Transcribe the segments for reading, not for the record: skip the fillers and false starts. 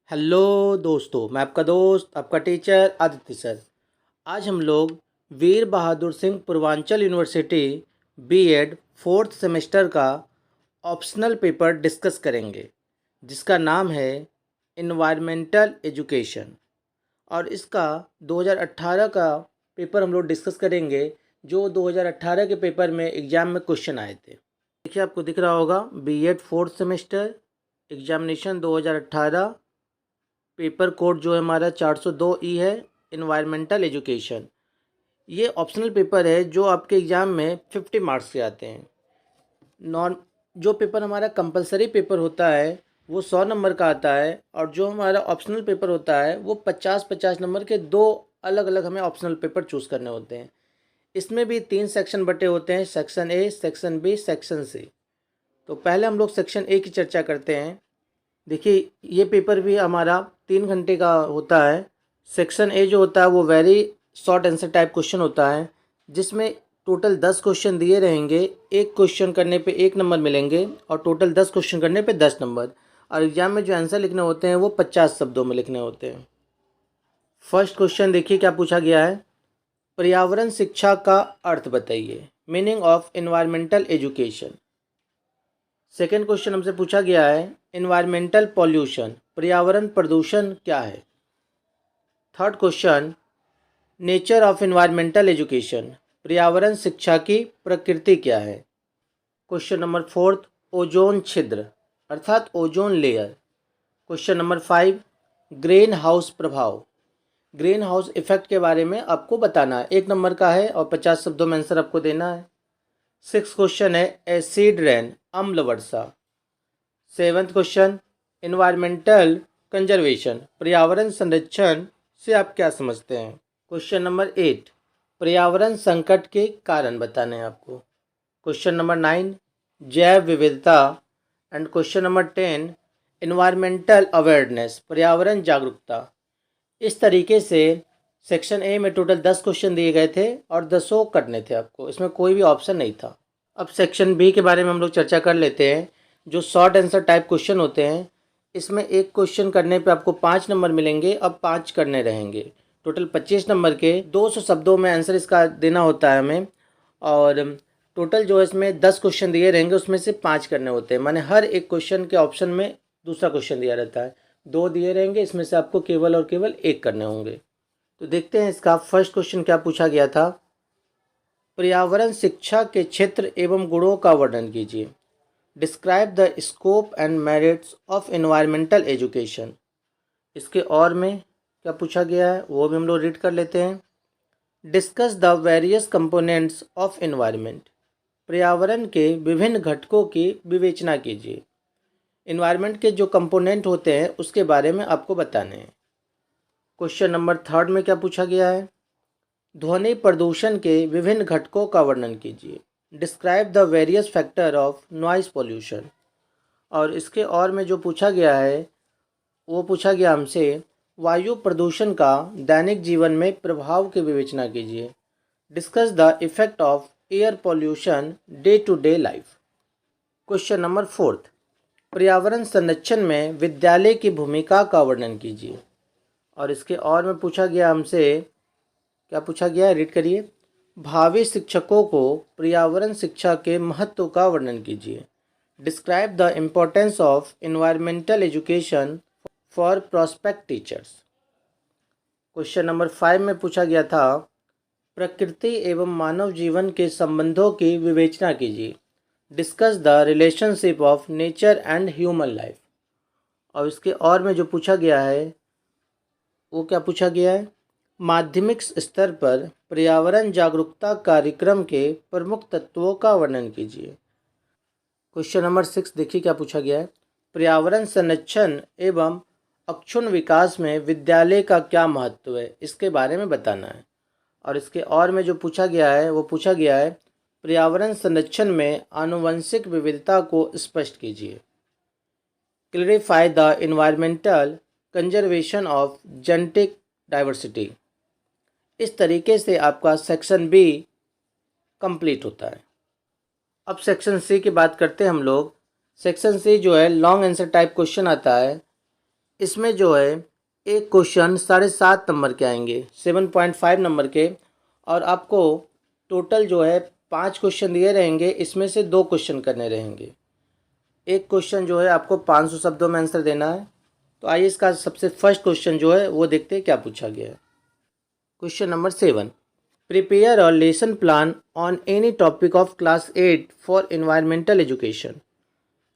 Hello दोस्तों, मैं आपका दोस्त आपका टीचर आदित्य सर। आज हम लोग Veer Bahadur Singh Purvanchal university BEd fourth semester का ऑप्शनल पेपर डिस्कस करेंगे, जिसका नाम है इन्वायरमेंटल एजुकेशन। और इसका 2018 का पेपर हम लोग डिस्कस करेंगे, जो 2018 के पेपर में एग्ज़ाम में क्वेश्चन आए थे। देखिए, आपको दिख रहा होगा BEd fourth semester examination 2018, paper code जो है हमारा 402 है, इन्वायरमेंटल एजुकेशन। ये ऑप्शनल पेपर है जो आपके एग्ज़ाम में 50 मार्क्स से आते हैं। नॉन जो पेपर हमारा कंपलसरी पेपर होता है वो 100 नंबर का आता है, और जो हमारा ऑप्शनल पेपर होता है वो 50-50 नंबर के दो अलग अलग हमें ऑप्शनल पेपर चूज़ करने होते हैं। इसमें भी 3 सेक्शन बटे होते हैं, section A, section B, section C. तो पहले हम लोग सेक्शन ए की चर्चा करते हैं। देखिए, ये पेपर भी हमारा 3 घंटे का होता है। सेक्शन ए जो होता है वो very short answer type question होता है, जिसमें टोटल 10 क्वेश्चन दिए रहेंगे। एक क्वेश्चन करने पे 1 नंबर मिलेंगे और टोटल 10 क्वेश्चन करने पे 10 नंबर। और एग्जाम में जो आंसर लिखने होते हैं वो 50 शब्दों में लिखने होते हैं। फर्स्ट क्वेश्चन देखिए क्या पूछा गया है। पर्यावरण शिक्षा का अर्थ बताइए, meaning of environmental education. Second question हमसे पूछा गया है इन्वायरमेंटल पॉल्यूशन, पर्यावरण प्रदूषण क्या है। Third question nature of environmental education, पर्यावरण शिक्षा की प्रकृति क्या है। क्वेश्चन नंबर फोर्थ ओजोन छिद्र अर्थात ozone layer. Question number 5 green house प्रभाव, ग्रीन हाउस इफेक्ट के बारे में आपको बताना है। 1 नंबर का है और 50 शब्दों में आंसर आपको देना है। 6 क्वेश्चन है एसिड रेन, अम्ल वर्षा। 7th क्वेश्चन इन्वायरमेंटल कंजर्वेशन, पर्यावरण संरक्षण से आप क्या समझते हैं। क्वेश्चन नंबर 8 पर्यावरण संकट के कारण बताने हैं आपको। क्वेश्चन नंबर 9 जैव विविधता। And question number 10 environmental awareness, पर्यावरण जागरूकता। इस तरीके से सेक्शन ए में टोटल 10 क्वेश्चन दिए गए थे और 10 करने थे आपको, इसमें कोई भी ऑप्शन नहीं था। अब सेक्शन बी के बारे में हम लोग चर्चा कर लेते हैं, जो शॉर्ट आंसर टाइप क्वेश्चन होते हैं। इसमें एक क्वेश्चन करने पे आपको 5 नंबर मिलेंगे, अब 5 करने रहेंगे। टोटल 25 नंबर के 200 शब्दों में आंसर इसका देना होता है हमें। और टोटल जो है इसमें 10 क्वेश्चन दिए रहेंगे, उसमें से 5 करने होते हैं। माने हर एक क्वेश्चन के ऑप्शन में दूसरा क्वेश्चन दिया रहता है। 2 दिए रहेंगे, इसमें से आपको केवल और केवल 1 करने होंगे। तो देखते हैं इसका फर्स्ट क्वेश्चन क्या पूछा गया था। पर्यावरण शिक्षा के क्षेत्र एवं गुणों का वर्णन कीजिए। Describe the scope and merits of environmental education. इसके और में क्या पूछा गया है वो भी हम लोग रीड कर लेते हैं। Discuss the various components of environment, पर्यावरण के विभिन्न घटकों की विवेचना कीजिए। एनवायरनमेंट के जो कंपोनेंट होते हैं उसके बारे में आपको बताने हैं। क्वेश्चन नंबर 3 में क्या पूछा गया है। ध्वनि प्रदूषण के विभिन्न घटकों का वर्णन कीजिए। Describe the various factor of noise pollution. और इसके और में जो पूछा गया है वो पूछा गया हमसे वायु प्रदूषण का दैनिक जीवन में प्रभाव की विवेचना कीजिए। Discuss the effect of air pollution day to day life. Question number 4 पर्यावरण संरक्षण में विद्यालय की भूमिका का वर्णन कीजिए। और इसके और में पूछा गया हमसे क्या पूछा गया है, रीड करिए। भावी शिक्षकों को पर्यावरण शिक्षा के महत्व का वर्णन कीजिए। Describe the importance of environmental education for prospect teachers. Question number 5 में पूछा गया था प्रकृति एवं मानव जीवन के संबंधों की विवेचना कीजिए। Discuss the relationship of nature and human life. और इसके और में जो पूछा गया है वो क्या पूछा गया है। माध्यमिक स्तर पर पर्यावरण जागरूकता कार्यक्रम के प्रमुख तत्वों का वर्णन कीजिए। क्वेश्चन नंबर 6 देखिए क्या पूछा गया है। पर्यावरण संरक्षण एवं अक्षुण्ण विकास में विद्यालय का क्या महत्व है, इसके बारे में बताना है। और इसके और में जो पूछा गया है वो पूछा गया है पर्यावरण संरक्षण में आनुवंशिक विविधता को स्पष्ट कीजिए। Clarify the environmental conservation of genetic diversity. इस तरीके से आपका सेक्शन बी कंप्लीट होता है। अब सेक्शन सी की बात करते हैं हम लोग। सेक्शन सी जो है लॉन्ग आंसर टाइप क्वेश्चन आता है। इसमें जो है एक क्वेश्चन 7.5 नंबर के आएंगे, 7.5 नंबर के, और आपको टोटल जो है 5 क्वेश्चन दिए रहेंगे, इसमें से 2 क्वेश्चन करने रहेंगे। एक क्वेश्चन जो है आपको 500 शब्दों में आंसर देना है। तो आइए इसका सबसे फर्स्ट क्वेश्चन जो है वो देखते हैं क्या पूछा गया है। Question number 7, prepare a lesson plan on any topic of class 8 for environmental education.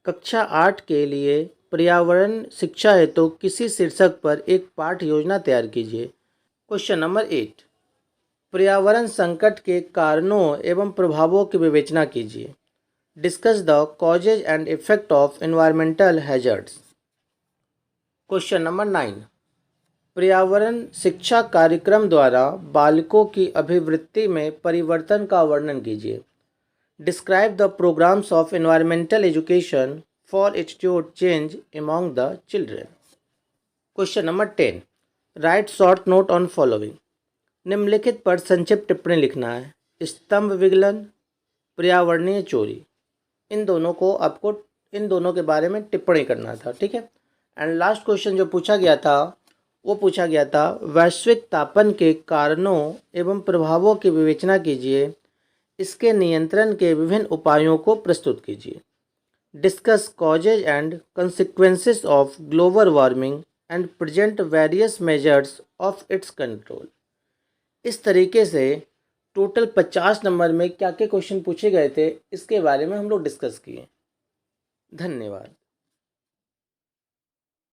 कक्षा 8 के लिए पर्यावरण शिक्षा हेतु किसी शीर्षक पर एक पाठ योजना तैयार कीजिए। क्वेश्चन नंबर 8, पर्यावरण संकट के कारणों एवं प्रभावों की विवेचना कीजिए। Discuss the causes and effect of environmental hazards. Question number 9, पर्यावरण शिक्षा कार्यक्रम द्वारा बालकों की अभिवृत्ति में परिवर्तन का वर्णन कीजिए। Describe the programmes of environmental education for attitude change among the children. Question number 10, write short note on following. निम्नलिखित पर संक्षिप्त टिप्पणी लिखना है। स्तंभ विगलन, पर्यावरणीय चोरी, इन दोनों के बारे में टिप्पणी करना था, ठीक है। एंड लास्ट क्वेश्चन जो पूछा गया था वो पूछा गया था, वैश्विक तापन के कारणों एवं प्रभावों की विवेचना कीजिए, इसके नियंत्रण के विभिन्न उपायों को प्रस्तुत कीजिए। Discuss causes and consequences of global warming and present various measures of its control. इस तरीके से टोटल 50 नंबर में क्या क्या क्वेश्चन पूछे गए थे इसके बारे में हम लोग डिस्कस किए। धन्यवाद।